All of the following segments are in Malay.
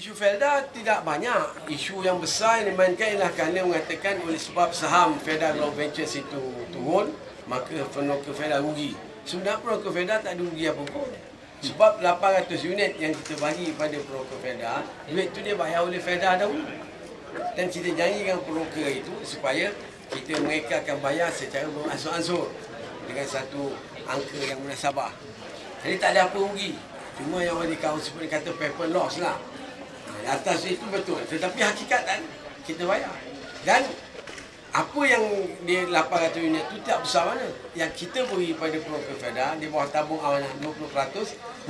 Isu Felda tidak banyak. Isu yang besar yang dimainkan ialah kerana mengatakan oleh sebab saham Felda Global Ventures itu turun, maka penokor Felda rugi. Sebenarnya penokor Felda tak ada rugi apa pun. Sebab 800 unit yang kita bagi pada penokor Felda, duit tu dia bayar oleh Felda dahulu. Dan kita janjikan penokor itu supaya kita mereka akan bayar secara beransur-ansur dengan satu angka yang munasabah. Jadi tak ada apa rugi. Cuma yang orang seperti kata paper loss lah. Atas itu betul. Tetapi hakikat kan kita bayar. Dan apa yang dia 800 unit itu tak besar mana. Yang kita beri pada penokor Felda di bawah tabung amanah 20%,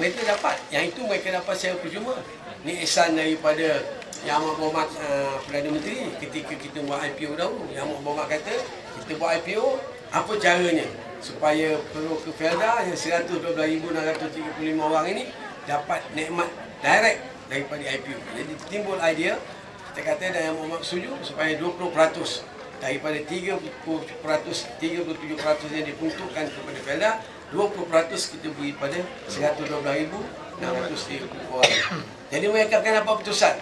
mereka dapat. Yang itu mereka dapat secara percuma. Ini ihsan daripada Yang Amat Berhormat Perdana Menteri ketika kita buat IPO dahulu. Yang Amat Berhormat kata kita buat IPO, apa caranya supaya penokor Felda yang 112,635 orang ini dapat nikmat direct daripada IPO. Jadi timbul idea, kita kata dan Yang Berhormat setuju supaya 20% daripada 37% yang diperuntukkan kepada Felda, 20% kita beri pada 112,630 orang. Jadi mereka akan dapat putusan.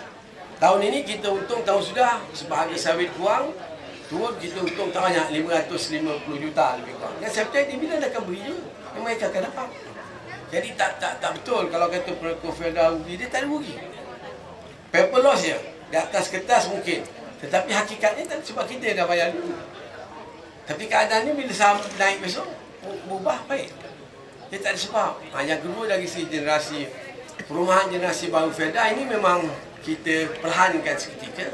Tahun ini kita untung, tahun sudah sebab harga sawit kurang, turun kita untung tak banyak, 550 juta lebih kurang. Dan saya percaya dividen akan beri juga, yang mereka akan dapat. Jadi tak betul kalau kata penokor Felda rugi, dia tak ada rugi. Paper loss je, di atas kertas mungkin. Tetapi hakikatnya tak, sebab kita dah bayar dulu. Tapi keadaannya bila saham naik besok, berubah baik. Dia tak ada sebab. Yang kedua dari segi generasi, perumahan generasi baru Felda ini memang kita perlahankan seketika.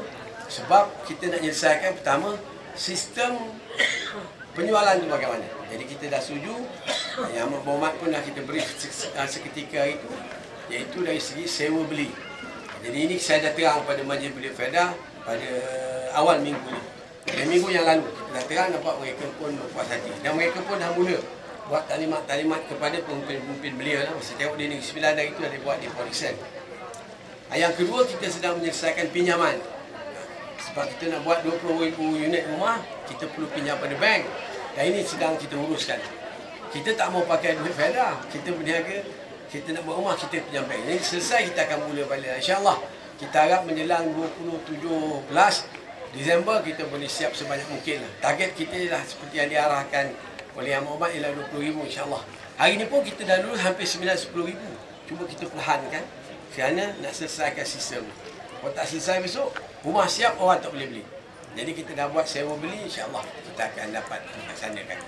Sebab kita nak menyelesaikan pertama, sistem penjualan itu bagaimana. Jadi kita dah setuju, Yang Amat Berhormat pun dah kita beri seketika itu, iaitu dari segi sewa beli. Jadi ini saya dah terang pada Majlis Belia Felda pada awal minggu ni. Dan minggu yang lalu kita dah terang, nampak mereka pun berpuas hati. Dan mereka pun dah mula buat talimat-talimat kepada pemimpin-pemimpin belia lah. Masa tengok di Negeri Sembilan dah itu dah dibuat di Port-Dickson. Yang kedua, kita sedang menyelesaikan pinjaman. Sebab kita nak buat 20,000 unit rumah, kita perlu pinjam pada bank. Dan ini sedang kita uruskan. Kita tak mau pakai duit Felda, kita berniaga, kita nak buat rumah, kita pinjam bank. Ini selesai, kita akan mula balik. InsyaAllah, kita harap menjelang 27 Disember, kita boleh siap sebanyak mungkin lah. Target kita lah seperti yang diarahkan oleh Yang Berhormat ialah 20,000 insyaAllah. Hari ini pun kita dah lulus hampir 9-10,000. Cuba kita perlahankan kerana nak selesaikan sistem. Kalau tak selesai besok, rumah siap, orang tak boleh beli. Jadi kita dah buat sewa beli, insyaAllah kita akan dapat melaksanakan.